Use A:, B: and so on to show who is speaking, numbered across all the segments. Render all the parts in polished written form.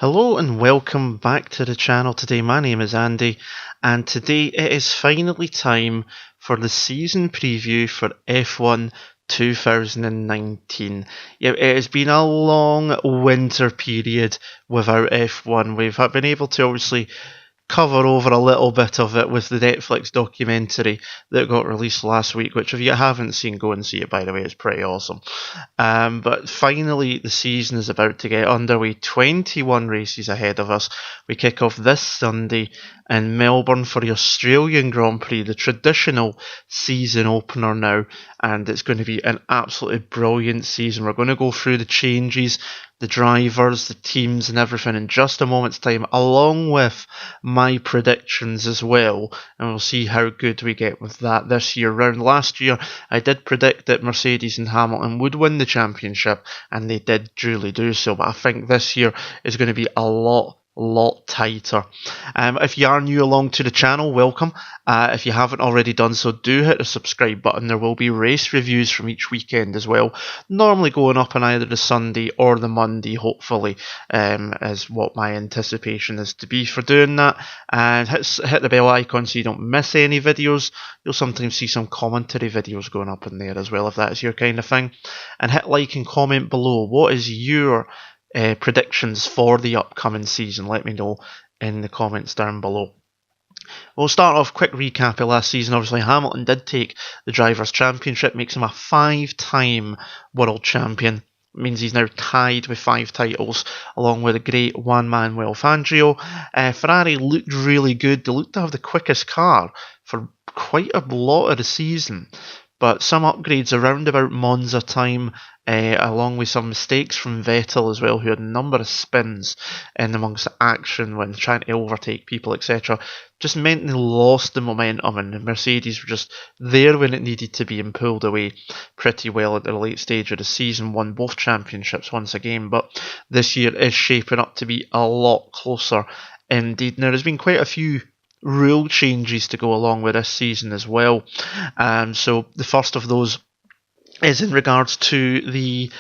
A: Hello and welcome back to the channel today. My name is Andy and today it is finally time for the season preview for F1 2019. Yeah, it has been a long winter period without F1. We've been able to obviously cover over a little bit of it with the Netflix documentary that got released last week, which if you haven't seen, go and see it, by the way. It's pretty awesome. But finally, the season is about to get underway. 21 races ahead of us. We kick off this Sunday in Melbourne for the Australian Grand Prix, the traditional season opener now, and it's going to be an absolutely brilliant season. We're going to go through the changes, the drivers, the teams and everything in just a moment's time, along with my predictions as well, and we'll see how good we get with that this year round. Last year I did predict that Mercedes and Hamilton would win the championship, and they did duly do so, but I think this year is going to be a lot tighter. If you are new along to the channel, welcome. If you haven't already done so, do hit the subscribe button. There will be race reviews from each weekend as well, normally going up on either the Sunday or the Monday, hopefully, is what my anticipation is to be for doing that. And hit the bell icon so you don't miss any videos. You'll sometimes see some commentary videos going up in there as well, if that is your kind of thing. And hit like and comment below. What is your predictions for the upcoming season? Let me know in the comments down below. We'll start off, quick recap of last season. Obviously Hamilton did take the Drivers' Championship, makes him a 5-time world champion. It means he's now tied with 5 titles, along with the great Juan Manuel Fangio. Ferrari looked really good. They looked to have the quickest car for quite a lot of the season, but some upgrades around about Monza time, along with some mistakes from Vettel as well, who had a number of spins in amongst the action when trying to overtake people, etc., just meant they lost the momentum, and the Mercedes were just there when it needed to be and pulled away pretty well at the late stage of the season, won both championships once again. But this year is shaping up to be a lot closer indeed. Now, there's been quite a few rule changes to go along with this season as well. So the first of those is in regards to the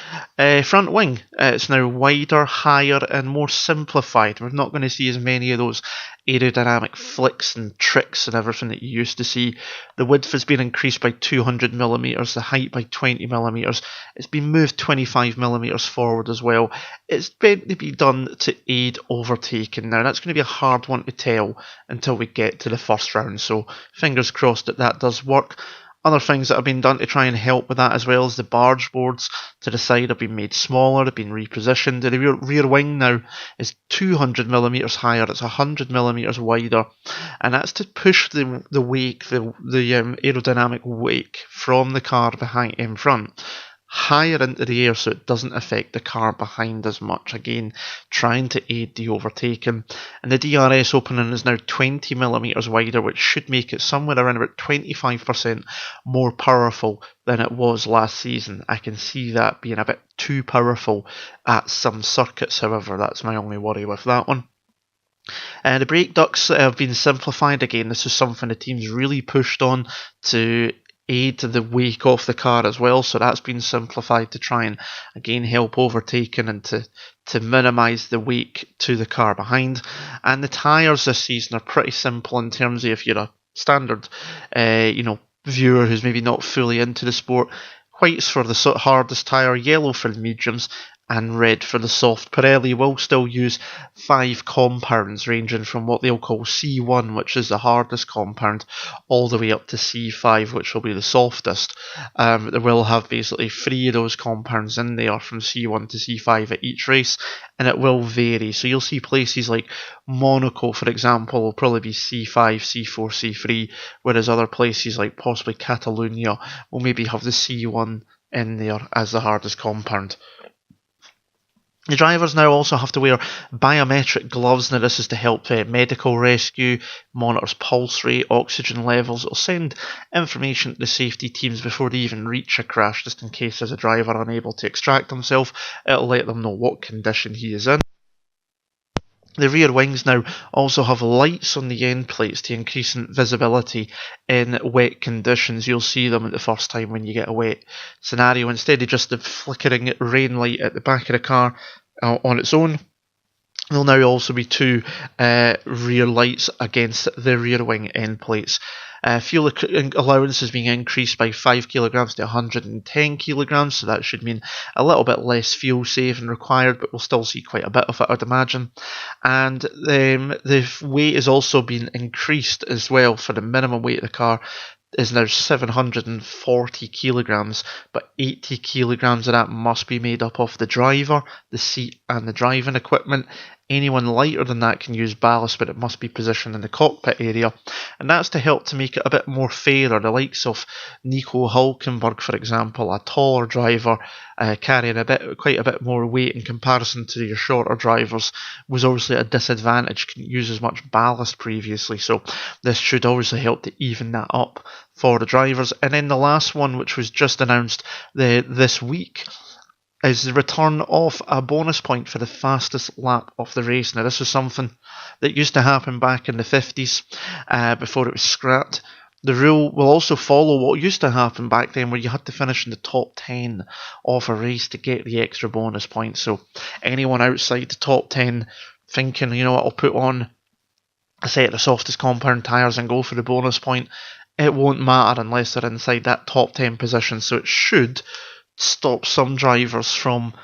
A: front wing. It's now wider, higher and more simplified. We're not going to see as many of those aerodynamic flicks and tricks and everything that you used to see. The width has been increased by 200mm, the height by 20mm. It's been moved 25mm forward as well. It's meant to be done to aid overtaking. Now that's going to be a hard one to tell until we get to the first round, so fingers crossed that that does work. Other things that have been done to try and help with that as well as the barge boards to the side have been made smaller, have been repositioned. The rear wing now is 200mm higher, it's 100mm wider, and that's to push the wake, the aerodynamic wake from the car behind in front higher into the air so it doesn't affect the car behind as much, again trying to aid the overtaking. And the DRS opening is now 20mm wider, which should make it somewhere around about 25% more powerful than it was last season. I can see that being a bit too powerful at some circuits, however. That's my only worry with that one. The brake ducts have been simplified again. This is something the team's really pushed on to aid the wake off the car as well, so that's been simplified to try and again help overtaking and to minimise the wake to the car behind. And the tyres this season are pretty simple in terms of, if you're a standard viewer who's maybe not fully into the sport, white's for the hardest tyre, yellow for the mediums, and red for the soft. Pirelli will still use 5 compounds ranging from what they'll call C1, which is the hardest compound, all the way up to C5, which will be the softest. They will have basically 3 of those compounds in there from C1 to C5 at each race, and it will vary. So you'll see places like Monaco, for example, will probably be C5, C4, C3, whereas other places like possibly Catalonia will maybe have the C1 in there as the hardest compound. The drivers now also have to wear biometric gloves. Now this is to help medical rescue, monitors pulse rate, oxygen levels. It'll send information to the safety teams before they even reach a crash, just in case there's a driver unable to extract himself. It'll let them know what condition he is in. The rear wings now also have lights on the end plates to increase visibility in wet conditions. You'll see them at the first time when you get a wet scenario. Instead of just the flickering rain light at the back of the car on its own, There'll now also be two rear lights against the rear wing end plates. Fuel allowance is being increased by 5 kilograms to 110 kilograms, so that should mean a little bit less fuel saving required, but we'll still see quite a bit of it, I'd imagine. And the weight is also being increased as well. For the minimum weight of the car is now 740 kilograms, but 80 kilograms of that must be made up of the driver, the seat, and the driving equipment. Anyone lighter than that can use ballast, but it must be positioned in the cockpit area, and that's to help to make it a bit more fairer. The likes of Nico Hulkenberg, for example, a taller driver carrying quite a bit more weight in comparison to your shorter drivers, was obviously at a disadvantage, couldn't use as much ballast previously, so this should obviously help to even that up for the drivers. And then the last one, which was just announced this week, is the return of a bonus point for the fastest lap of the race. Now, this was something that used to happen back in the 50s before it was scrapped. The rule will also follow what used to happen back then, where you had to finish in the top 10 of a race to get the extra bonus points. So anyone outside the top 10 thinking, you know what, I'll put on a set of the softest compound tyres and go for the bonus point, it won't matter unless they're inside that top 10 position. So it should stop some drivers from,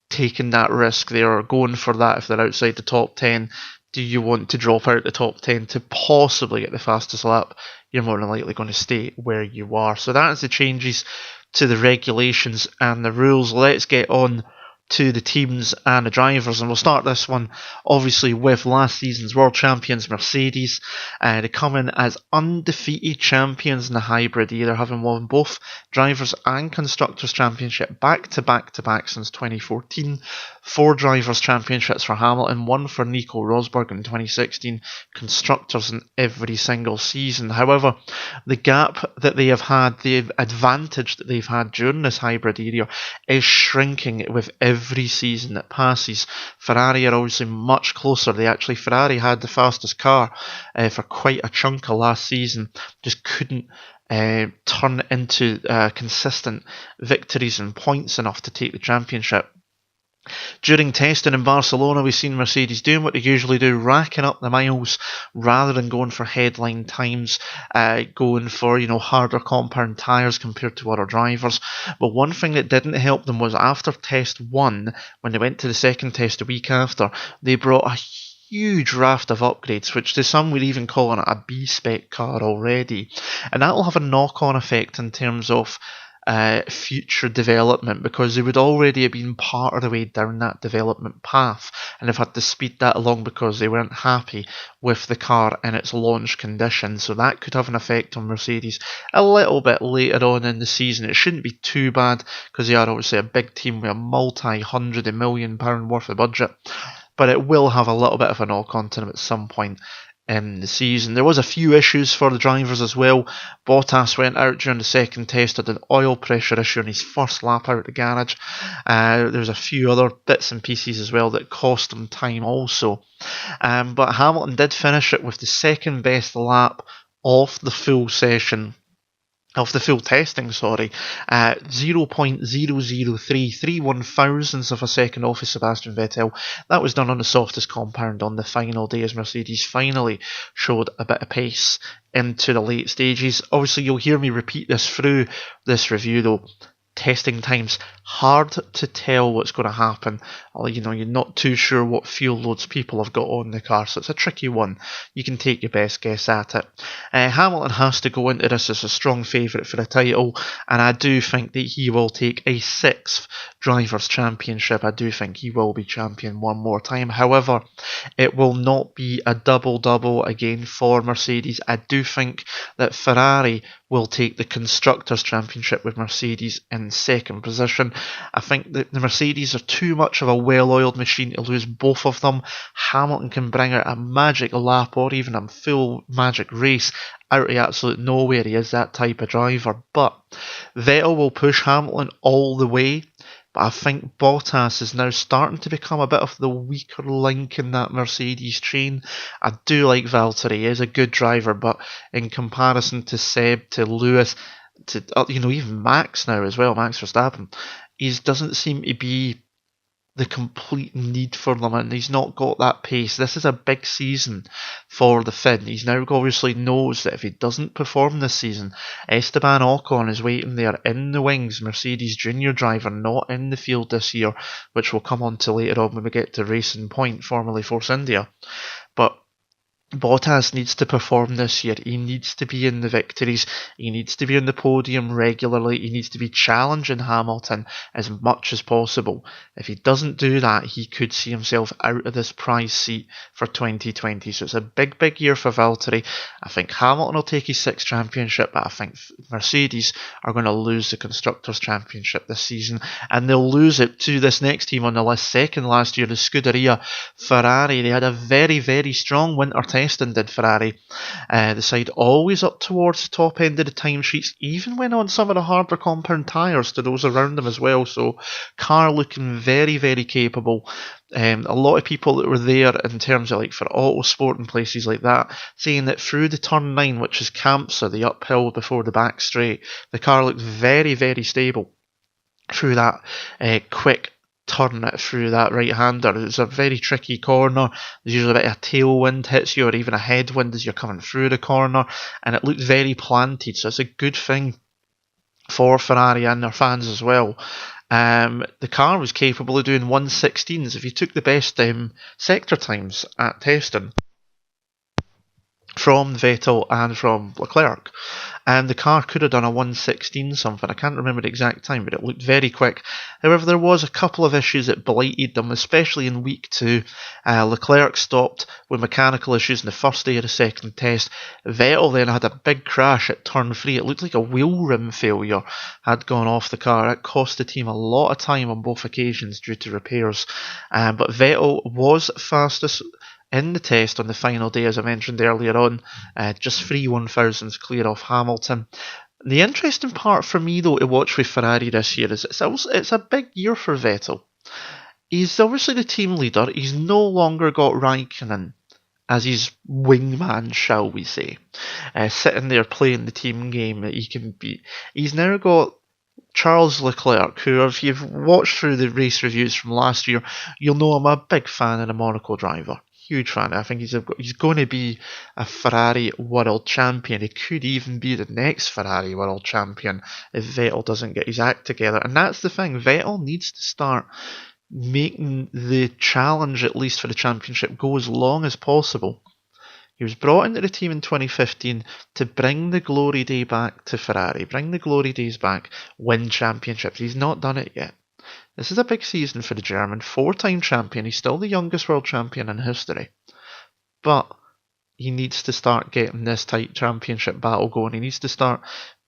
A: taking that risk there or going for that if they're outside the top 10. Do you want to drop out the top 10 to possibly get the fastest lap? You're more than likely going to stay where you are. So that is the changes to the regulations and the rules. Let's get on to the teams and the drivers, and we'll start this one obviously with last season's world champions Mercedes. They come in as undefeated champions in the hybrid year, having won both drivers and constructors championship back to back since 2014. 4 drivers championships for Hamilton, 1 for Nico Rosberg in 2016, constructors in every single season. However, the gap that they have had, the advantage that they've had during this hybrid era, is shrinking with every season that passes. Ferrari are obviously much closer. Ferrari had the fastest car for quite a chunk of last season, just couldn't turn into consistent victories and points enough to take the championship. During testing in Barcelona, we've seen Mercedes doing what they usually do, racking up the miles rather than going for headline times, going for harder compound tyres compared to other drivers. But one thing that didn't help them was after test 1, when they went to the second test a week after, they brought a huge raft of upgrades, which to some we're even calling it a B-spec car already. And that will have a knock-on effect in terms of future development, because they would already have been part of the way down that development path and have had to speed that along because they weren't happy with the car in its launch condition. So that could have an effect on Mercedes a little bit later on in the season. It shouldn't be too bad because they are obviously a big team with a multi-hundred million pound worth of budget, but it will have a little bit of a knock-on to them at some point in the season. There was a few issues for the drivers as well. Bottas went out during the second test, had an oil pressure issue on his first lap out of the garage. There was a few other bits and pieces as well that cost him time also. But Hamilton did finish it with the second best lap of the full session. Of the full testing, 0.00331 thousandths of a second off of Sebastian Vettel. That was done on the softest compound on the final day, as Mercedes finally showed a bit of pace into the late stages. Obviously, you'll hear me repeat this through this review though. Testing times, hard to tell what's going to happen. You're not too sure what fuel loads people have got on the car, so it's a tricky one. You can take your best guess at it. Hamilton has to go into this as a strong favourite for the title, and I do think that he will take a 6th Drivers' Championship. I do think he will be champion one more time. However, it will not be a double-double again for Mercedes. I do think that Ferrari will take the Constructors' Championship with Mercedes in second position. I think that the Mercedes are too much of a well-oiled machine to lose both of them. Hamilton can bring out a magic lap or even a full magic race out of absolute nowhere. He is that type of driver. But Vettel will push Hamilton all the way. But I think Bottas is now starting to become a bit of the weaker link in that Mercedes chain. I do like Valtteri, he is a good driver, but in comparison to Seb, to Lewis, to even Max now as well, Max Verstappen, he doesn't seem to be the complete need for them, and he's not got that pace. This is a big season for the Finn. He's now obviously knows that if he doesn't perform this season, Esteban Ocon is waiting there in the wings, Mercedes junior driver, not in the field this year, which we'll come on to later on when we get to Racing Point, formerly Force India. But Bottas needs to perform this year. He needs to be in the victories. He needs to be on the podium regularly. He needs to be challenging Hamilton as much as possible. If he doesn't do that, he could see himself out of this prize seat for 2020. So it's a big, big year for Valtteri. I think Hamilton will take his 6th championship, but I think Mercedes are going to lose the Constructors' Championship this season, and they'll lose it to this next team on the list, second last year, the Scuderia Ferrari. They had a very, very strong winter testing, did Ferrari. The side always up towards the top end of the timesheets, even when on some of the harder compound tyres to those around them as well. So car looking very, very capable. A lot of people that were there in terms of like for Autosport and places like that, saying that through the turn 9, which is Campsa, the uphill before the back straight, the car looked very, very stable through that quick turn it through that right-hander. It's a very tricky corner. There's usually a bit of a tailwind hits you, or even a headwind as you're coming through the corner, and it looked very planted, so it's a good thing for Ferrari and their fans as well. The car was capable of doing 1:16s if you took the best sector times at testing from Vettel and from Leclerc, and the car could have done a 1:16 something. I can't remember the exact time, but it looked very quick. However, there was a couple of issues that blighted them, especially in week 2. Leclerc stopped with mechanical issues in the first day of the second test. Vettel then had a big crash at turn 3. It looked like a wheel rim failure had gone off the car. It cost the team a lot of time on both occasions due to repairs. But Vettel was fastest in the test on the final day, as I mentioned earlier on, just 3 1,000s clear off Hamilton. The interesting part for me, though, to watch with Ferrari this year is it's a big year for Vettel. He's obviously the team leader. He's no longer got Raikkonen as his wingman, shall we say, sitting there playing the team game that he can beat. He's now got Charles Leclerc, who, if you've watched through the race reviews from last year, you'll know I'm a big fan of the Monaco driver. Huge fan. I think he's going to be a Ferrari world champion. He could even be the next Ferrari world champion if Vettel doesn't get his act together. And that's the thing. Vettel needs to start making the challenge, at least for the championship, go as long as possible. He was brought into the team in 2015 to bring the glory day back to Ferrari, bring the glory days back, win championships. He's not done it yet. This is a big season for the German, 4-time champion. He's still the youngest world champion in history. But he needs to start getting this tight championship battle going. He needs to start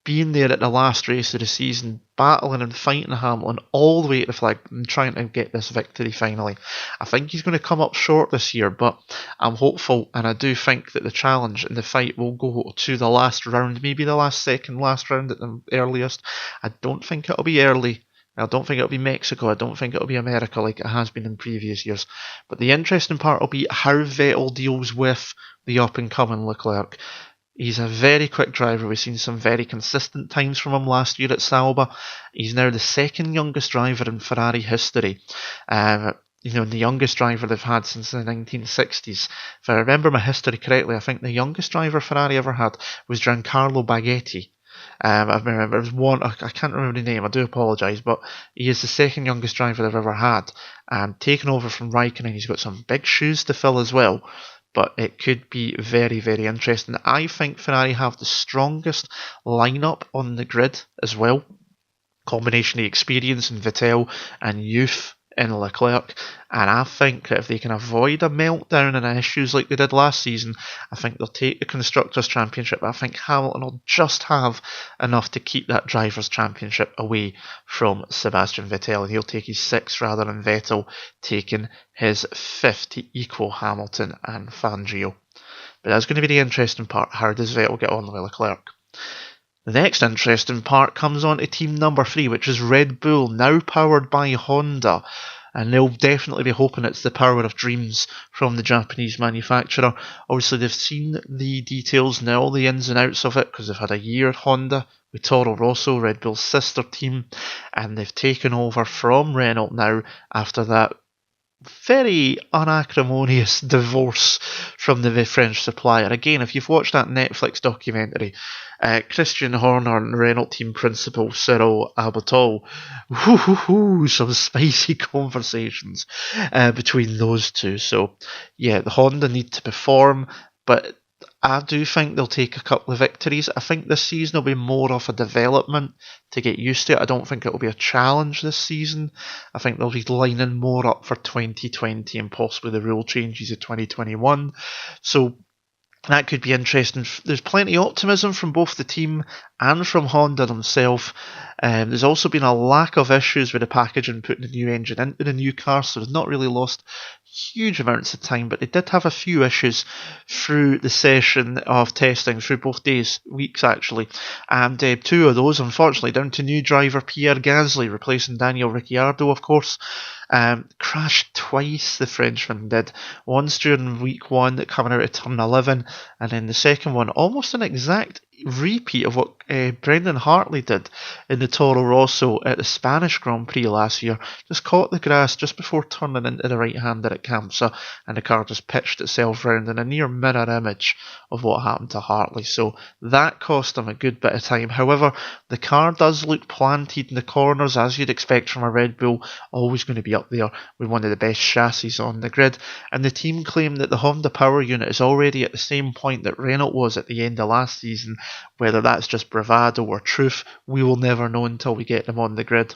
A: being there at the last race of the season, battling and fighting Hamilton all the way to the flag and trying to get this victory finally. I think he's going to come up short this year, but I'm hopeful, and I do think that the challenge and the fight will go to the last round, maybe the last round at the earliest. I don't think it'll be early. I don't think it'll be Mexico. I don't think it'll be America like it has been in previous years. But the interesting part will be how Vettel deals with the up-and-coming Leclerc. He's a very quick driver. We've seen some very consistent times from him last year at Sauber. He's now the second youngest driver in Ferrari history. The youngest driver they've had since the 1960s. If I remember my history correctly, I think the youngest driver Ferrari ever had was Giancarlo Baghetti. I remember there was one, I can't remember the name, I do apologise, but he is the second youngest driver they've ever had, and taken over from Raikkonen. He's got some big shoes to fill as well, but it could be very, very interesting. I think Ferrari have the strongest lineup on the grid as well. Combination of experience in Vettel and youth in Leclerc, and I think that if they can avoid a meltdown and issues like they did last season, I think they'll take the Constructors' Championship. I think Hamilton will just have enough to keep that Drivers' Championship away from Sebastian Vettel, and he'll take his 6th rather than Vettel taking his 5th to equal Hamilton and Fangio. But that's going to be the interesting part. How does Vettel get on with Leclerc? The next interesting part comes on to team number 3, which is Red Bull, now powered by Honda. And they'll definitely be hoping it's the power of dreams from the Japanese manufacturer. Obviously, they've seen the details now, all the ins and outs of it, because they've had a year at Honda with Toro Rosso, Red Bull's sister team, and they've taken over from Renault now after that very unacrimonious divorce from the French supplier. Again, if you've watched that Netflix documentary, Christian Horner and Renault team principal Cyril Abitol, some spicy conversations between those two. So, yeah, the Honda need to perform, but I do think they'll take a couple of victories. I think this season will be more of a development to get used to it. I don't think it will be a challenge this season. I think they'll be lining more up for 2020 and possibly the rule changes of 2021. So that could be interesting. There's plenty of optimism from both the team and from Honda themselves. There's also been a lack of issues with the packaging putting the new engine into the new car, so they've not really lost huge amounts of time, but they did have a few issues through the session of testing, through both weeks actually, and two of those unfortunately down to new driver Pierre Gasly replacing Daniel Ricciardo, of course. Crashed twice, the Frenchman did. Once during week 1 coming out of turn 11, and then the second one almost an exact repeat of what Brendan Hartley did in the Toro Rosso at the Spanish Grand Prix last year. Just caught the grass just before turning into the right-hander at Kamsa, and the car just pitched itself round in a near mirror image of what happened to Hartley. So that cost him a good bit of time. However, the car does look planted in the corners, as you'd expect from a Red Bull, always going to be up there with one of the best chassis on the grid. And the team claim that the Honda power unit is already at the same point that Renault was at the end of last season. Whether that's just bravado or truth, we will never know until we get them on the grid.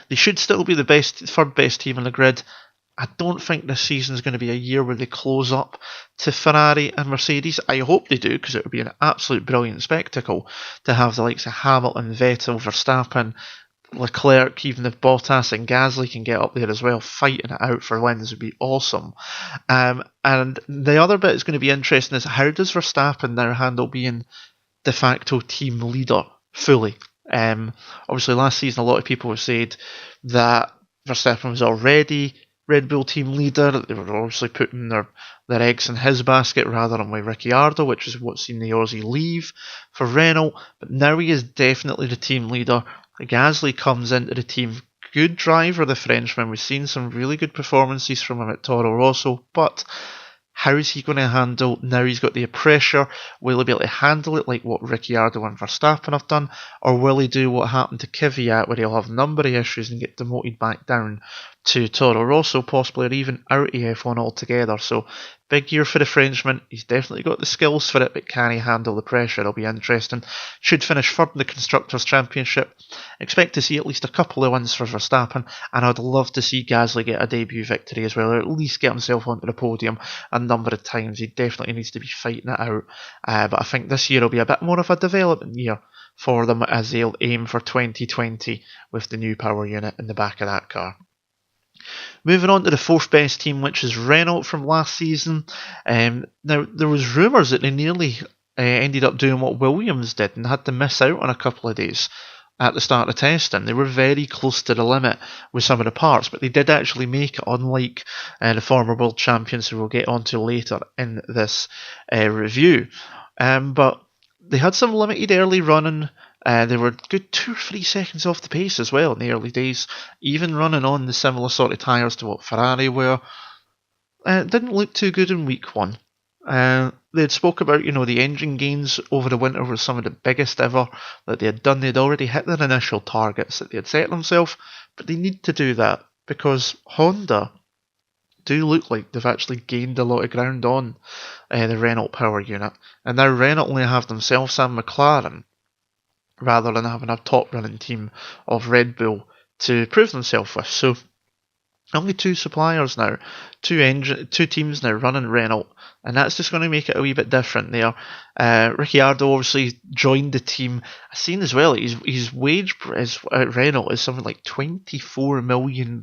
A: They should still be the third best team on the grid. I don't think this season is going to be a year where they close up to Ferrari and Mercedes. I hope they do, because it would be an absolute brilliant spectacle to have the likes of Hamilton, Vettel, Verstappen, Leclerc, even if Bottas and Gasly can get up there as well, fighting it out for wins would be awesome. And the other bit is going to be interesting is how does Verstappen now handle being de facto team leader fully? Obviously last season a lot of people have said that Verstappen was already Red Bull team leader. They were obviously putting their eggs in his basket rather than with Ricciardo, which is what's seen the Aussie leave for Renault. But now he is definitely the team leader. Gasly comes into the team. Good driver, the Frenchman. We've seen some really good performances from him at Toro Rosso, but how is he going to handle, now he's got the pressure, will he be able to handle it like what Ricciardo and Verstappen have done, or will he do what happened to Kvyat where he'll have a number of issues and get demoted back down to Toro Rosso possibly, or even out of F1 altogether? So big year for the Frenchman. He's definitely got the skills for it, but can he handle the pressure? It'll be interesting. Should finish third in the Constructors' Championship. Expect to see at least a couple of wins for Verstappen, and I'd love to see Gasly get a debut victory as well, or at least get himself onto the podium a number of times. He definitely needs to be fighting it out. But I think this year will be a bit more of a development year for them as they'll aim for 2020 with the new power unit in the back of that car. Moving on to the fourth best team, which is Renault from last season. Now, there was rumours that they nearly ended up doing what Williams did and had to miss out on a couple of days at the start of testing. They were very close to the limit with some of the parts, but they did actually make it, unlike the former world champions who we'll get onto later in this review. But they had some limited early running. They were good 2 or 3 seconds off the pace as well in the early days, even running on the similar sort of tyres to what Ferrari were. Didn't look too good in week 1. They'd spoke about, the engine gains over the winter were some of the biggest ever that they had done. They'd already hit their initial targets that they had set themselves, but they need to do that because Honda do look like they've actually gained a lot of ground on the Renault power unit. And now Renault only have themselves and McLaren, rather than having a top running team of Red Bull to prove themselves with. So only 2 suppliers now, 2 teams now running Renault, and that's just going to make it a wee bit different there. Ricciardo obviously joined the team. I've seen as well his wage at Renault is something like £24 million.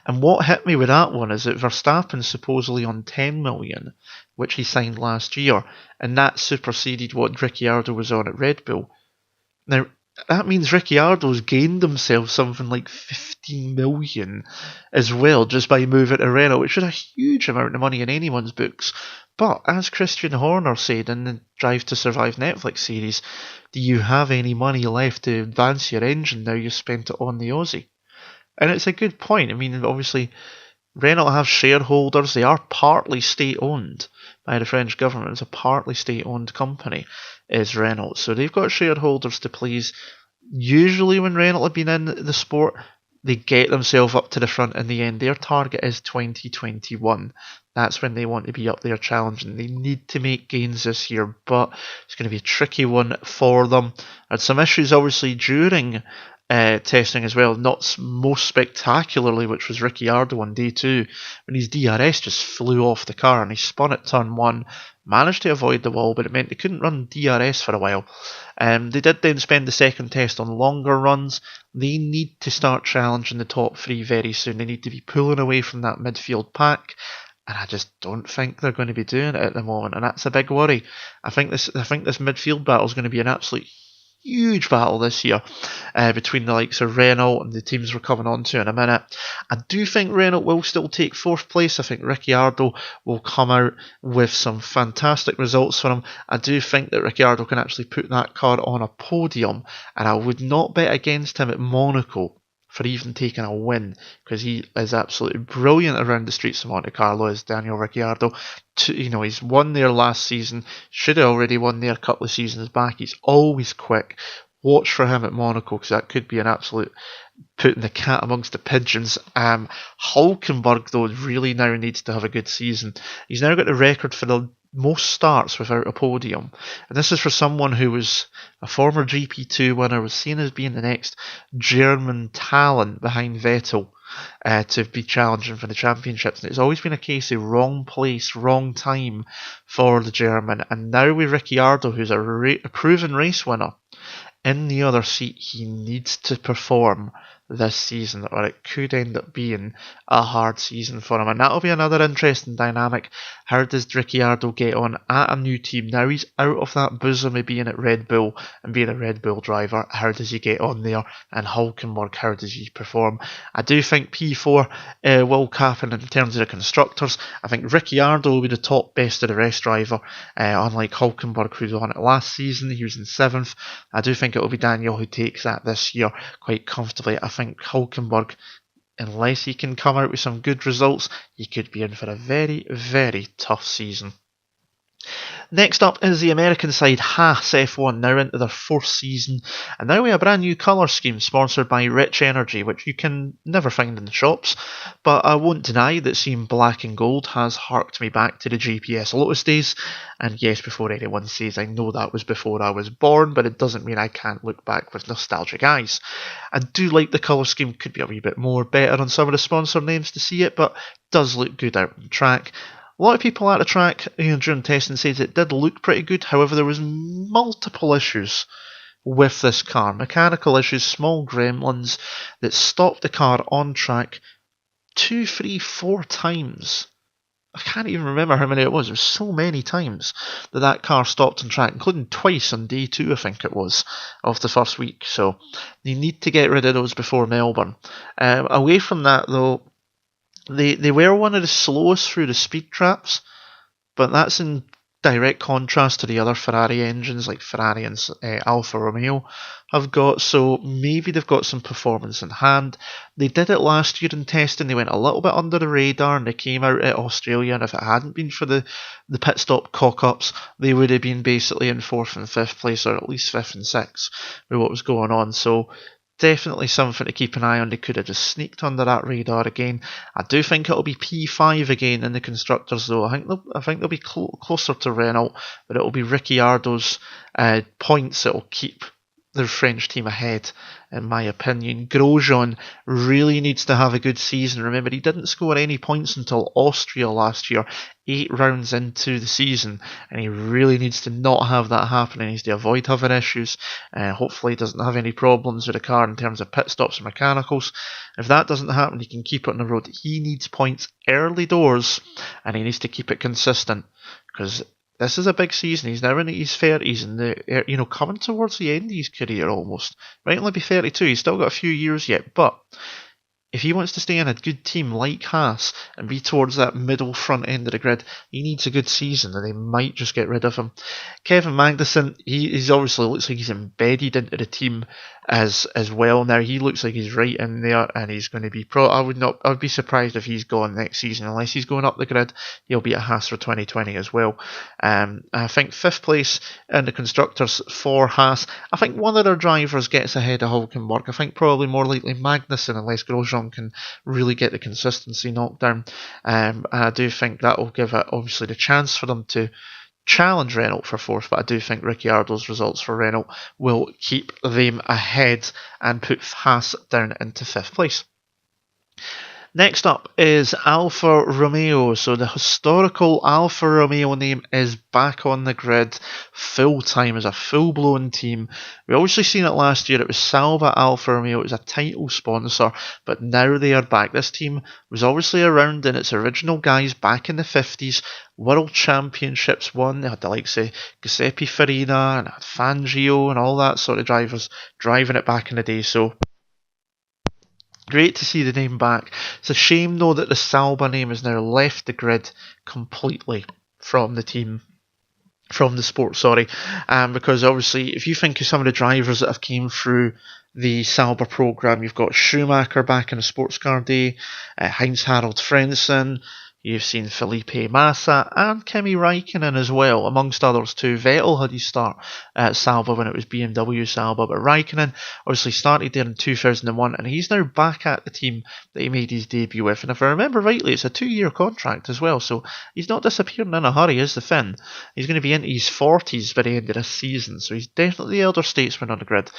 A: And what hit me with that one is that Verstappen's supposedly on £10 million, which he signed last year, and that superseded what Ricciardo was on at Red Bull. Now, that means Ricciardo's gained himself something like 15 million as well just by moving to Renault, which is a huge amount of money in anyone's books. But as Christian Horner said in the Drive to Survive Netflix series, do you have any money left to advance your engine now you've spent it on the Aussie? And it's a good point. I mean, obviously, Renault have shareholders. They are partly state-owned by the French government. It's a partly state-owned company, is Renault. So they've got shareholders to please. Usually when Renault have been in the sport, they get themselves up to the front in the end. Their target is 2021. That's when they want to be up there challenging. They need to make gains this year, but it's going to be a tricky one for them. Had some issues, obviously, during testing as well, not most spectacularly, which was Ricciardo on day 2, when his DRS just flew off the car and he spun at turn 1, managed to avoid the wall, but it meant they couldn't run DRS for a while. They did then spend the second test on longer runs. They need to start challenging the top 3 very soon. They need to be pulling away from that midfield pack, and I just don't think they're going to be doing it at the moment, and that's a big worry. I think this midfield battle is going to be an absolute huge battle this year between the likes of Renault and the teams we're coming on to in a minute. I do think Renault will still take 4th place. I think Ricciardo will come out with some fantastic results for him. I do think that Ricciardo can actually put that car on a podium, and I would not bet against him at Monaco for even taking a win, because he is absolutely brilliant around the streets of Monte Carlo, is Daniel Ricciardo. He's won there last season, should have already won there a couple of seasons back. He's always quick. Watch for him at Monaco, because that could be an absolute putting the cat amongst the pigeons. Hulkenberg, though, really now needs to have a good season. He's now got the record for the most starts without a podium, and this is for someone who was a former GP2 winner, was seen as being the next German talent behind Vettel to be challenging for the championships. And it's always been a case of wrong place, wrong time for the German, and now with Ricciardo, who's a proven race winner, in the other seat, he needs to perform this season, or it could end up being a hard season for him. And that'll be another interesting dynamic. How does Ricciardo get on at a new team? Now he's out of that bosom of being at Red Bull and being a Red Bull driver. How does he get on there? And Hulkenberg, how does he perform? I do think P4 will happen in terms of the constructors. I think Ricciardo will be the top best of the rest driver, unlike Hulkenberg, who won it last season. He was in 7th. I do think it will be Daniel who takes that this year quite comfortably. I think Hulkenberg, unless he can come out with some good results, he could be in for a very, very tough season. Next up is the American side, Haas F1, now into their 4th season, and now we have a brand new colour scheme sponsored by Rich Energy, which you can never find in the shops, but I won't deny that seeing black and gold has harked me back to the GPS Lotus days, and yes, before anyone says I know that was before I was born, but it doesn't mean I can't look back with nostalgic eyes. I do like the colour scheme, could be a wee bit more better on some of the sponsor names to see it, but does look good out on the track. A lot of people at the track during testing says it did look pretty good. However, there was multiple issues with this car. Mechanical issues, small gremlins that stopped the car on track 2, 3, 4 times. I can't even remember how many it was. There was so many times that car stopped on track, including twice on day 2, I think it was, of the first week. So you need to get rid of those before Melbourne. Away from that, though, They were one of the slowest through the speed traps, but that's in direct contrast to the other Ferrari engines like Ferrari and Alfa Romeo have got, so maybe they've got some performance in hand. They did it last year in testing, they went a little bit under the radar and they came out at Australia, and if it hadn't been for the pit stop cock-ups, they would have been basically in 4th and 5th place, or at least 5th and 6th with what was going on. So definitely something to keep an eye on. They could have just sneaked under that radar again. I do think it'll be P5 again in the constructors, though. I think they'll be closer to Renault, but it'll be Ricciardo's points that will keep the French team ahead, in my opinion. Grosjean really needs to have a good season. Remember, he didn't score any points until Austria last year, 8 rounds into the season, and he really needs to not have that happen. He needs to avoid having issues. Hopefully he doesn't have any problems with the car in terms of pit stops and mechanicals. If that doesn't happen, he can keep it on the road. He needs points early doors, and he needs to keep it consistent, because this is a big season. He's now in his 30s and coming towards the end of his career almost. Might only be 32. He's still got a few years yet, but if he wants to stay in a good team like Haas and be towards that middle front end of the grid, he needs a good season, and they might just get rid of him. Kevin Magnussen, he's obviously looks like he's embedded into the team as well now. He looks like he's right in there, and he's going to be I would be surprised if he's gone next season unless he's going up the grid. He'll be at Haas for 2020 as well. I think 5th place in the constructors for Haas. I think one of their drivers gets ahead of Hulkenberg. I think probably more likely Magnussen unless Grosjean can really get the consistency knocked down. I do think that will give it obviously the chance for them to challenge Renault for 4th, but I do think Ricciardo's results for Renault will keep them ahead and put Haas down into 5th place. Next up is Alfa Romeo. So the historical Alfa Romeo name is back on the grid full time as a full-blown team. We obviously seen it last year. It was Sauber Alfa Romeo. It was a title sponsor, but now they are back. This team was obviously around in its original guise back in the 50s. World Championships won. They had the likes of Giuseppe Farina and Fangio and all that sort of drivers driving it back in the day. So great to see the name back. It's a shame, though, that the Sauber name has now left the grid completely from the team, from the sport, because obviously, if you think of some of the drivers that have came through the Sauber programme, you've got Schumacher back in a sports car day, Heinz-Harald Frentzen, you've seen Felipe Massa and Kimi Raikkonen as well, amongst others too. Vettel had his start at Sauber when it was BMW Sauber, but Raikkonen obviously started there in 2001, and he's now back at the team that he made his debut with. And if I remember rightly, it's a 2-year contract as well, so he's not disappearing in a hurry, is the Finn. He's going to be into his 40s by the end of this season, so he's definitely the elder statesman on the grid.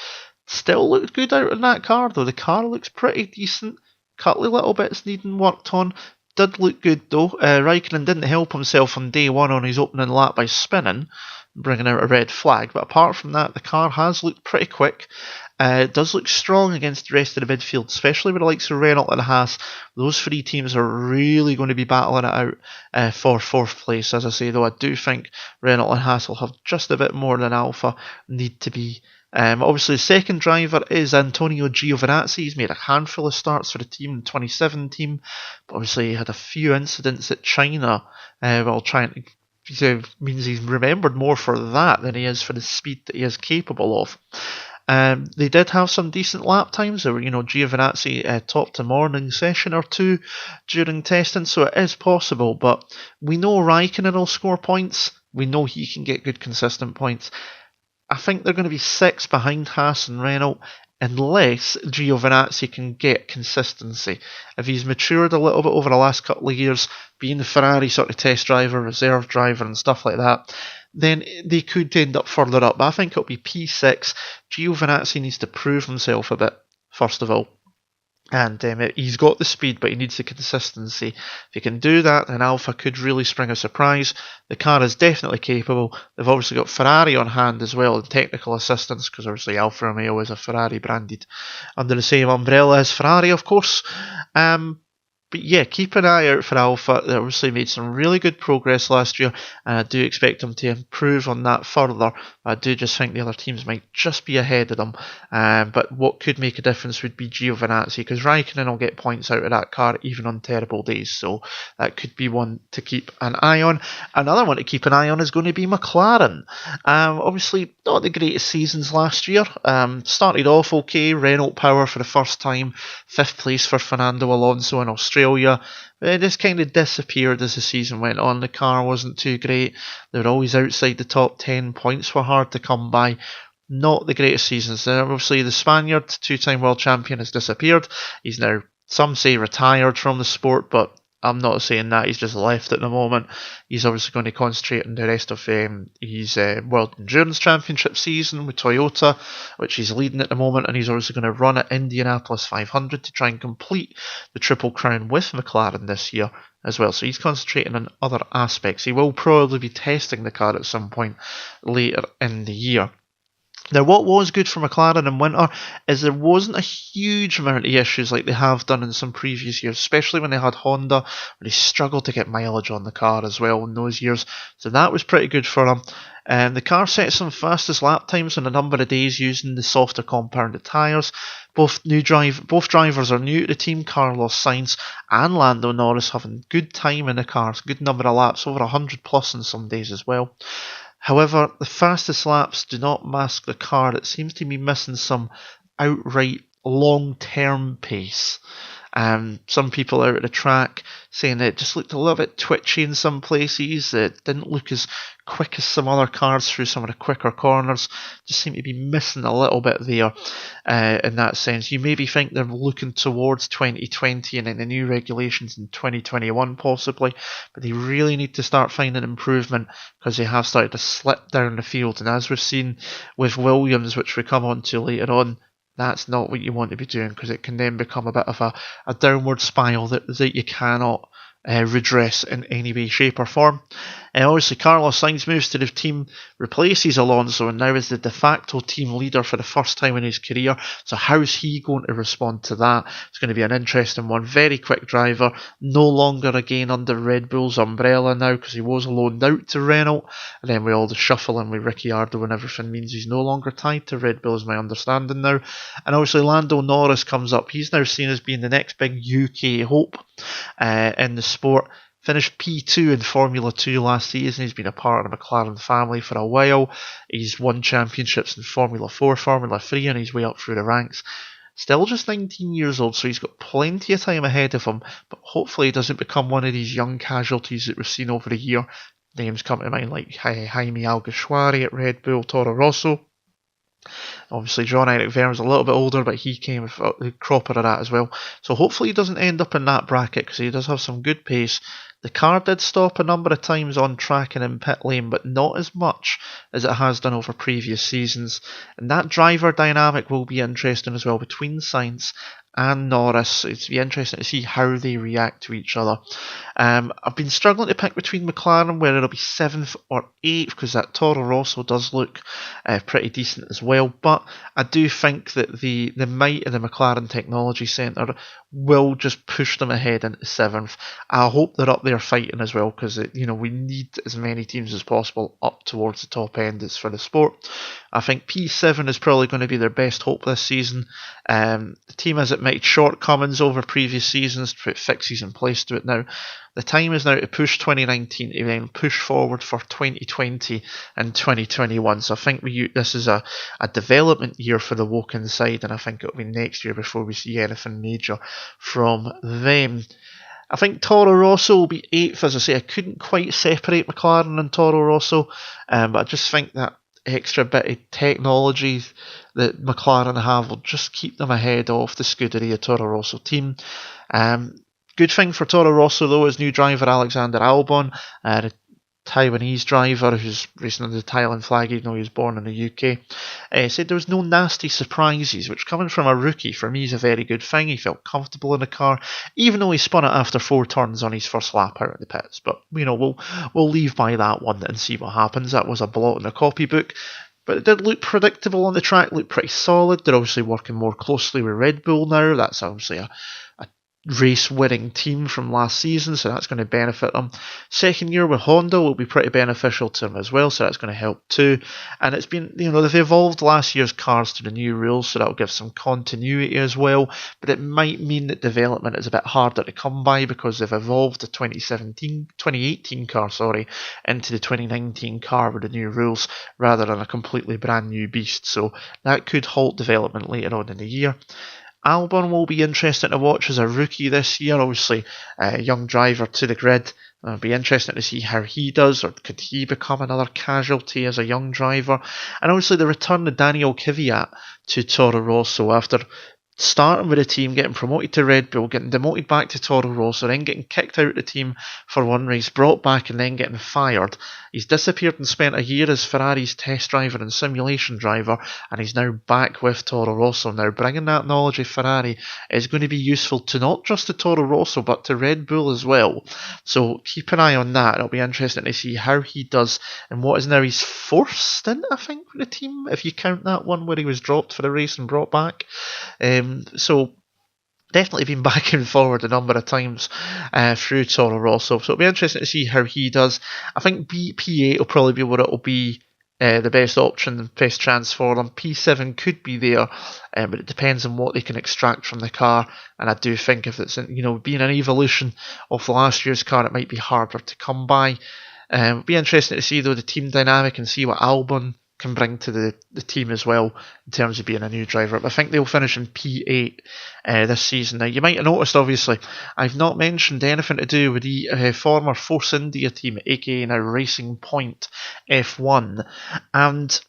A: Still looks good out in that car, though. The car looks pretty decent. Couple of little bits needing worked on. Did look good though. Raikkonen didn't help himself on day one on his opening lap by spinning, bringing out a red flag. But apart from that, the car has looked pretty quick. It does look strong against the rest of the midfield, especially with the likes of Renault and Haas. Those 3 teams are really going to be battling it out for 4th place. As I say, though, I do think Renault and Haas will have just a bit more than Alfa need to be. Obviously, the second driver is Antonio Giovinazzi. He's made a handful of starts for the team in 2017, but obviously he had a few incidents at China while trying to. Means he's remembered more for that than he is for the speed that he is capable of. They did have some decent lap times. There were, Giovinazzi topped a morning session or 2 during testing, so it is possible. But we know Raikkonen will score points. We know he can get good consistent points. I think they're going to be 6 behind Haas and Renault unless Giovinazzi can get consistency. If he's matured a little bit over the last couple of years, being the Ferrari sort of test driver, reserve driver and stuff like that, then they could end up further up. But I think it'll be P6. Giovinazzi needs to prove himself a bit, first of all. And he's got the speed, but he needs the consistency. If he can do that, then Alfa could really spring a surprise. The car is definitely capable. They've obviously got Ferrari on hand as well, and technical assistance, because obviously Alfa Romeo is a Ferrari branded under the same umbrella as Ferrari, of course. But yeah, keep an eye out for Alfa. They obviously made some really good progress last year, and I do expect them to improve on that further. I do just think the other teams might just be ahead of them. But what could make a difference would be Giovinazzi, because Raikkonen will get points out of that car even on terrible days. So that could be one to keep an eye on. Another one to keep an eye on is going to be McLaren. Obviously, not the greatest seasons last year. Started off okay, Renault power for the first time, 5th place for Fernando Alonso in Australia. It just kind of disappeared as the season went on. The car wasn't too great. They were always outside the top 10. Points were hard to come by. Not the greatest seasons. Obviously, the Spaniard, 2-time world champion, has disappeared. He's now, some say, retired from the sport, but I'm not saying that. He's just left at the moment. He's obviously going to concentrate on the rest of his World Endurance Championship season with Toyota, which he's leading at the moment, and he's obviously going to run at Indianapolis 500 to try and complete the Triple Crown with McLaren this year as well. So he's concentrating on other aspects. He will probably be testing the car at some point later in the year. Now, what was good for McLaren in winter is there wasn't a huge amount of issues like they have done in some previous years, especially when they had Honda, where they struggled to get mileage on the car as well in those years. So that was pretty good for them. The car set some fastest lap times on a number of days using the softer compounded tyres. Both drivers are new to the team. Carlos Sainz and Lando Norris having good time in the cars, good number of laps, over 100 plus on some days as well. However, the fastest laps do not mask the car that seems to be missing some outright long-term pace. Some people out at the track saying that it just looked a little bit twitchy in some places. It didn't look as quick as some other cars through some of the quicker corners. Just seemed to be missing a little bit there in that sense. You maybe think they're looking towards 2020 and then the new regulations in 2021 possibly, but they really need to start finding improvement because they have started to slip down the field. And as we've seen with Williams, which we come on to later on, that's not what you want to be doing because it can then become a bit of a downward spiral that you cannot redress in any way, shape or form. Obviously, Carlos Sainz moves to the team, replaces Alonso, and now is the de facto team leader for the first time in his career. So how is he going to respond to that? It's going to be an interesting one. Very quick driver, no longer again under Red Bull's umbrella now because he was loaned out to Renault. And then with all the shuffling with Ricciardo and everything means he's no longer tied to Red Bull is my understanding now. And obviously Lando Norris comes up. He's now seen as being the next big UK hope in the sport. Finished P2 in Formula 2 last season. He's been a part of the McLaren family for a while. He's won championships in Formula 4, Formula 3, and he's way up through the ranks. Still just 19 years old, so he's got plenty of time ahead of him, but hopefully he doesn't become one of these young casualties that we've seen over the year. Names come to mind like Jaime Alguersuari at Red Bull, Toro Rosso. Obviously, Jean-Eric Vergne's a little bit older, but he came with the cropper of that as well. So hopefully he doesn't end up in that bracket because he does have some good pace. The car did stop a number of times on track and in pit lane, but not as much as it has done over previous seasons. And that driver dynamic will be interesting as well between Sainz and Norris. It's be interesting to see how they react to each other. I've been struggling to pick between McLaren, where it'll be 7th or 8th, because that Toro Rosso does look pretty decent as well. But I do think that the might of the McLaren Technology Centre will just push them ahead into 7th. I hope they're up there fighting as well, because we need as many teams as possible up towards the top end as for the sport. I think P7 is probably going to be their best hope this season. The team has admitted shortcomings over previous seasons to put fixes in place to it now. The time is now to push 2019 to then push forward for 2020 and 2021. So I think this is a development year for the Woken side, and I think it'll be next year before we see anything major from them. I think Toro Rosso will be 8th. As I say, I couldn't quite separate McLaren and Toro Rosso, but I just think that extra bit of technology that McLaren have will just keep them ahead of the Scuderia Toro Rosso team. Good thing for Toro Rosso though is new driver Alexander Albon, the Taiwanese driver who's racing under the Thailand flag even though he was born in the UK. Said there was no nasty surprises, which coming from a rookie for me is a very good thing. He felt comfortable in the car, even though he spun it after 4 turns on his first lap out of the pits. But we'll leave by that one and see what happens. That was a blot in the copybook. But it did look predictable on the track, looked pretty solid. They're obviously working more closely with Red Bull now. That's obviously a race-winning team from last season, so that's going to benefit them. Second year with Honda will be pretty beneficial to them as well, so that's going to help too. And it's been, they've evolved last year's cars to the new rules, so that'll give some continuity as well. But it might mean that development is a bit harder to come by because they've evolved the 2018 car, into the 2019 car with the new rules rather than a completely brand new beast. So that could halt development later on in the year. Albon will be interesting to watch as a rookie this year, obviously a young driver to the grid. It'll be interesting to see how he does, or could he become another casualty as a young driver. And obviously the return of Daniel Kvyat to Toro Rosso after starting with a team, getting promoted to Red Bull, getting demoted back to Toro Rosso, then getting kicked out of the team for one race, brought back and then getting fired. He's disappeared and spent a year as Ferrari's test driver and simulation driver, and he's now back with Toro Rosso. Now, bringing that knowledge of Ferrari is going to be useful to not just to Toro Rosso, but to Red Bull as well. So keep an eye on that. It'll be interesting to see how he does in what is now his fourth stint, I think, with the team, if you count that one where he was dropped for a race and brought back. So definitely been back and forward a number of times through Toro Rosso. So it'll be interesting to see how he does. I think P8 will probably be what it'll be. The best option, the best chance for them. P7 could be there, but it depends on what they can extract from the car. And I do think if it's, being an evolution of last year's car, it might be harder to come by. It'll be interesting to see though the team dynamic and see what Albon can bring to the team as well in terms of being a new driver. But I think they'll finish in P8 this season. Now, you might have noticed, obviously, I've not mentioned anything to do with the former Force India team, aka now Racing Point F1. And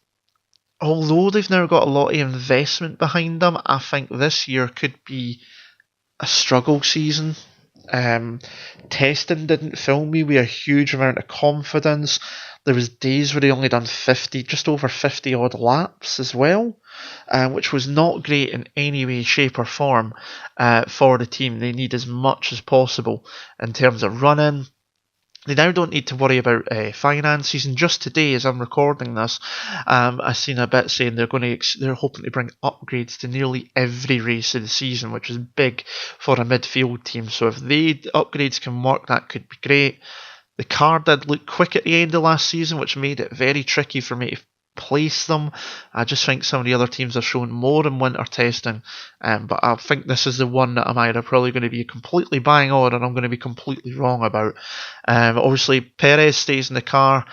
A: although they've now got a lot of investment behind them, I think this year could be a struggle season. Testing didn't fill me with a huge amount of confidence. There was days where they only done just over 50 odd laps as well, which was not great in any way, shape or form for the team. They need as much as possible in terms of running. They now don't need to worry about finances, and just today, as I'm recording this, I've seen a bit saying they're hoping to bring upgrades to nearly every race of the season, which is big for a midfield team. So if the upgrades can work, that could be great. The car did look quick at the end of last season, which made it very tricky for me to place them. I just think some of the other teams are showing more in winter testing, but I think this is the one that I'm either probably going to be completely bang on and I'm going to be completely wrong about. Obviously, Perez stays in the car.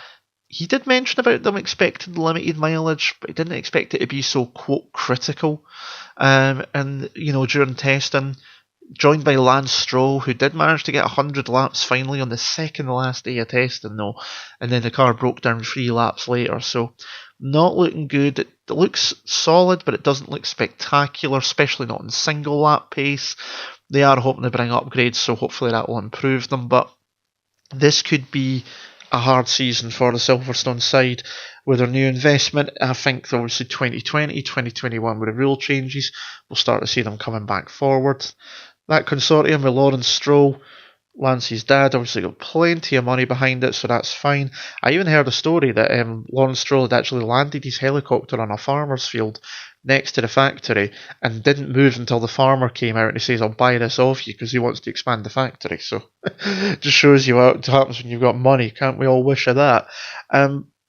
A: He did mention about them expecting limited mileage, but he didn't expect it to be so, quote, critical. And during testing, joined by Lance Stroll, who did manage to get 100 laps finally on the second to last day of testing though, and then the car broke down 3 laps later, so not looking good. It looks solid, but it doesn't look spectacular, especially not in single lap pace. They are hoping to bring upgrades, so hopefully that will improve them, but this could be a hard season for the Silverstone side with their new investment. I think obviously 2020, 2021 with the rule changes, we'll start to see them coming back forward. That consortium with Lawrence Stroll, Lance's dad, obviously got plenty of money behind it, so that's fine. I even heard a story that Lawrence Stroll had actually landed his helicopter on a farmer's field next to the factory and didn't move until the farmer came out and he says, "I'll buy this off you," because he wants to expand the factory. So just shows you what happens when you've got money. Can't we all wish of that?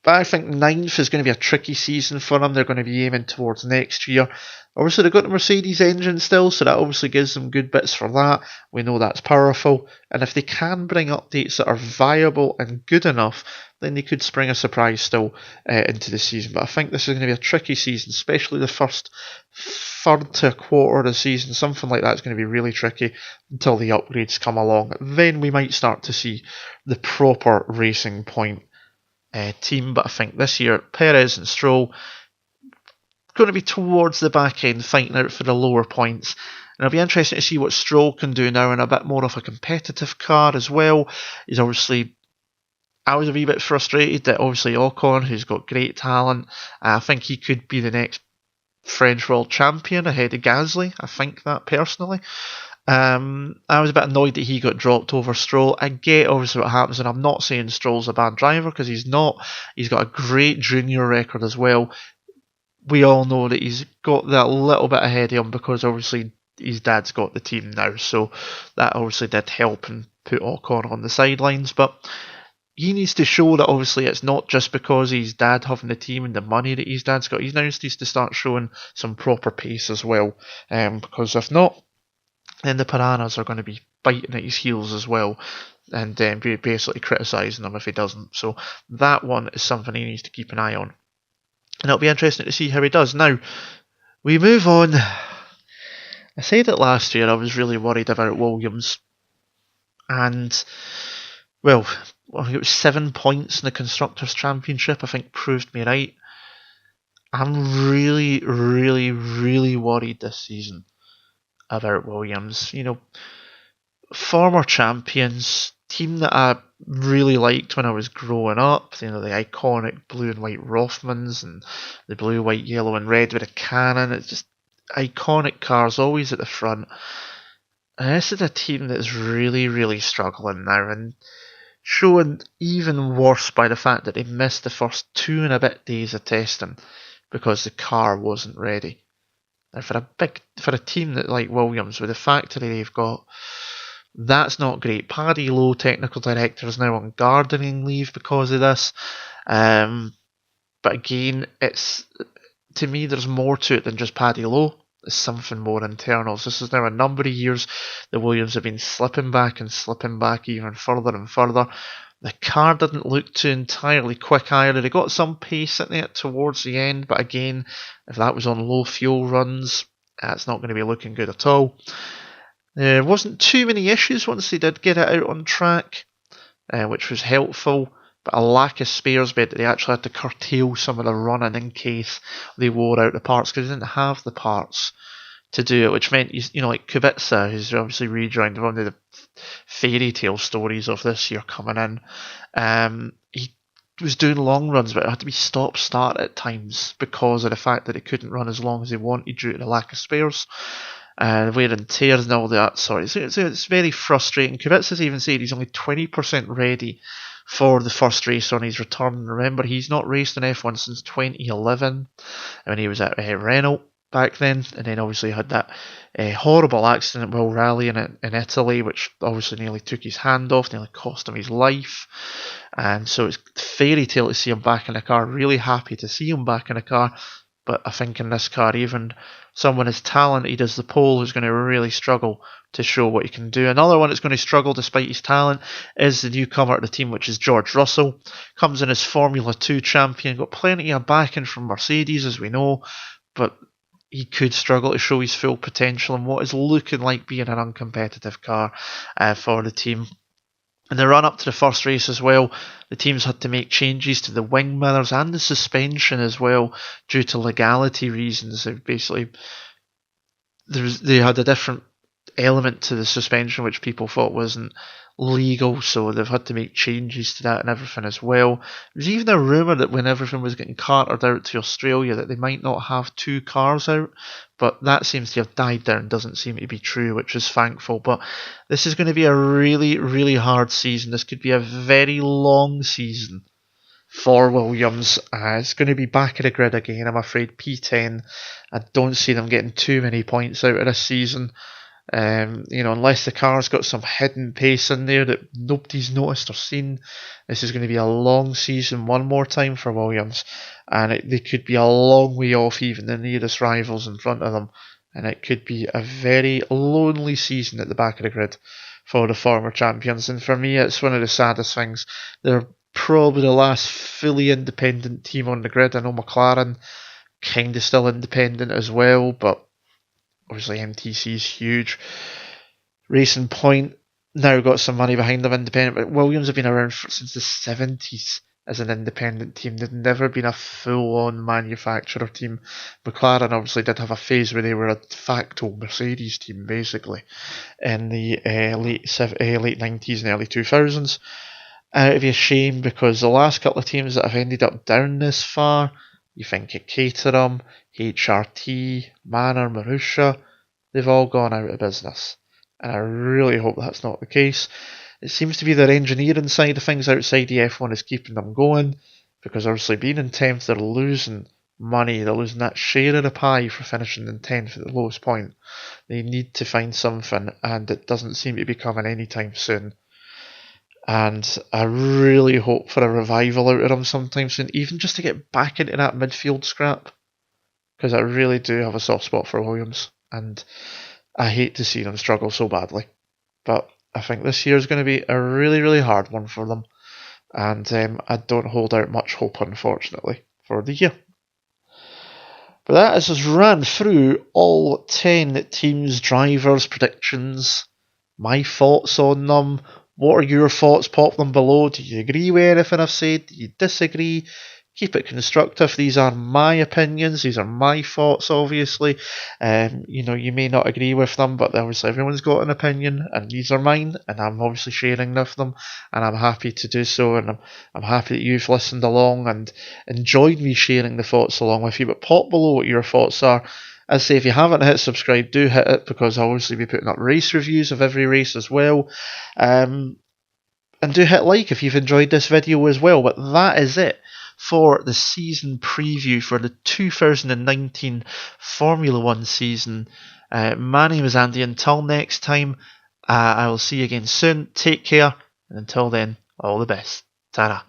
A: But I think 9th is going to be a tricky season for them. They're going to be aiming towards next year. Obviously, they've got the Mercedes engine still, so that obviously gives them good bits for that. We know that's powerful. And if they can bring updates that are viable and good enough, then they could spring a surprise still into the season. But I think this is going to be a tricky season, especially the first third to a quarter of the season. Something like that is going to be really tricky until the upgrades come along. Then we might start to see the proper Racing Point team. But I think this year, Perez and Stroll going to be towards the back end fighting out for the lower points, and it'll be interesting to see what Stroll can do now in a bit more of a competitive car as well. He's obviously, I was a wee bit frustrated that obviously Ocon, who's got great talent, I think he could be the next French world champion ahead of Gasly. I think that personally. I was a bit annoyed that he got dropped over Stroll. I get obviously what happens, and I'm not saying Stroll's a bad driver because he's not. He's got a great junior record as well. We all know that he's got that little bit ahead of him because obviously his dad's got the team now, so that obviously did help and put Ocon on the sidelines, but he needs to show that obviously it's not just because his dad having the team and the money that his dad's got. He now needs to start showing some proper pace as well, because if not, then the Piranhas are going to be biting at his heels as well and be basically criticising him if he doesn't. So that one is something he needs to keep an eye on. And it'll be interesting to see how he does. Now, we move on. I said it last year, I was really worried about Williams. And, well, I think it was 7 points in the Constructors' Championship, I think proved me right. I'm really, really, really worried this season. about Williams. Former champions, team that I really liked when I was growing up. The iconic blue and white Rothmans and the blue, white, yellow, and red with a cannon. It's just iconic cars, always at the front. And this is a team that's really, really struggling now, and shown even worse by the fact that they missed the first 2 and a bit days of testing because the car wasn't ready. And for a team that like Williams, with the factory they've got, that's not great. Paddy Lowe, technical director, is now on gardening leave because of this. But again, to me, there's more to it than just Paddy Lowe. There's something more internal. This is now a number of years the Williams have been slipping back even further and further. The car didn't look too entirely quick either. They got some pace in it towards the end, but again, if that was on low fuel runs, that's not going to be looking good at all. There wasn't too many issues once they did get it out on track, which was helpful, but a lack of spares meant that they actually had to curtail some of the running in case they wore out the parts, because they didn't have the parts to do it, which meant, like Kubica, who's obviously rejoined one of the fairy tale stories of this year coming in, he was doing long runs, but it had to be stop-start at times because of the fact that he couldn't run as long as he wanted due to the lack of spares. Wear and tears and all that sort of. So it's very frustrating. Kubica's even said he's only 20% ready for the first race on his return. Remember, he's not raced in F1 since 2011 when he was at Renault back then, and then obviously had that horrible accident while rallying in Italy, which obviously nearly took his hand off, nearly cost him his life. And so it's fairy tale to see him back in the car. Really happy to see him back in the car. But I think in this car, even someone as talented as the Pole is going to really struggle to show what he can do. Another one that's going to struggle despite his talent is the newcomer to the team, which is George Russell. Comes in as Formula 2 champion, got plenty of backing from Mercedes, as we know, but he could struggle to show his full potential in what is looking like being an uncompetitive car for the team. In the run up to the first race as well, the teams had to make changes to the wing mirrors and the suspension as well due to legality reasons. They had a different element to the suspension which people thought wasn't legal, so they've had to make changes to that and everything as well. There's even a rumour that when everything was getting carted out to Australia that they might not have 2 cars out, but that seems to have died down, doesn't seem to be true, which is thankful. But this is going to be a really, really hard season. This could be a very long season for Williams. It's going to be back of the grid again, I'm afraid. P10, I don't see them getting too many points out of this season. Unless the car's got some hidden pace in there that nobody's noticed or seen. This is going to be a long season one more time for Williams, and they could be a long way off even the nearest rivals in front of them, and it could be a very lonely season at the back of the grid for the former champions. And for me, it's one of the saddest things. They're probably the last fully independent team on the grid. I know McLaren kind of still independent as well, but obviously MTC is huge. Racing Point now got some money behind them independent, but Williams have been around since the 70s as an independent team. They've never been a full-on manufacturer team. McLaren obviously did have a phase where they were a de facto Mercedes team, basically, in the late 90s and early 2000s. It'd be a shame because the last couple of teams that have ended up down this far, you think of Caterham, HRT, Manor, Marussia, they've all gone out of business. And I really hope that's not the case. It seems to be their engineering side of things outside the F1 is keeping them going, because obviously being in 10th, they're losing money. They're losing that share of the pie for finishing in 10th at the lowest point. They need to find something, and it doesn't seem to be coming anytime soon. And I really hope for a revival out of them sometime soon, even just to get back into that midfield scrap, because I really do have a soft spot for Williams, and I hate to see them struggle so badly. But I think this year is going to be a really, really hard one for them, and I don't hold out much hope, unfortunately, for the year. But that is us ran through all 10 teams' drivers' predictions, my thoughts on them. What are your thoughts? Pop them below. Do you agree with anything I've said? Do you disagree? keep it constructive. These are my opinions. These are my thoughts, obviously. You may not agree with them, but obviously everyone's got an opinion, and these are mine, and I'm obviously sharing with them, and I'm happy to do so, and I'm happy that you've listened along and enjoyed me sharing the thoughts along with you. But pop below what your thoughts are. As I say, if you haven't hit subscribe, do hit it, because I'll obviously be putting up race reviews of every race as well. And do hit like if you've enjoyed this video as well. But that is it for the season preview for the 2019 Formula 1 season. My name is Andy. Until next time, I will see you again soon. Take care, and until then, all the best. Ta-ra.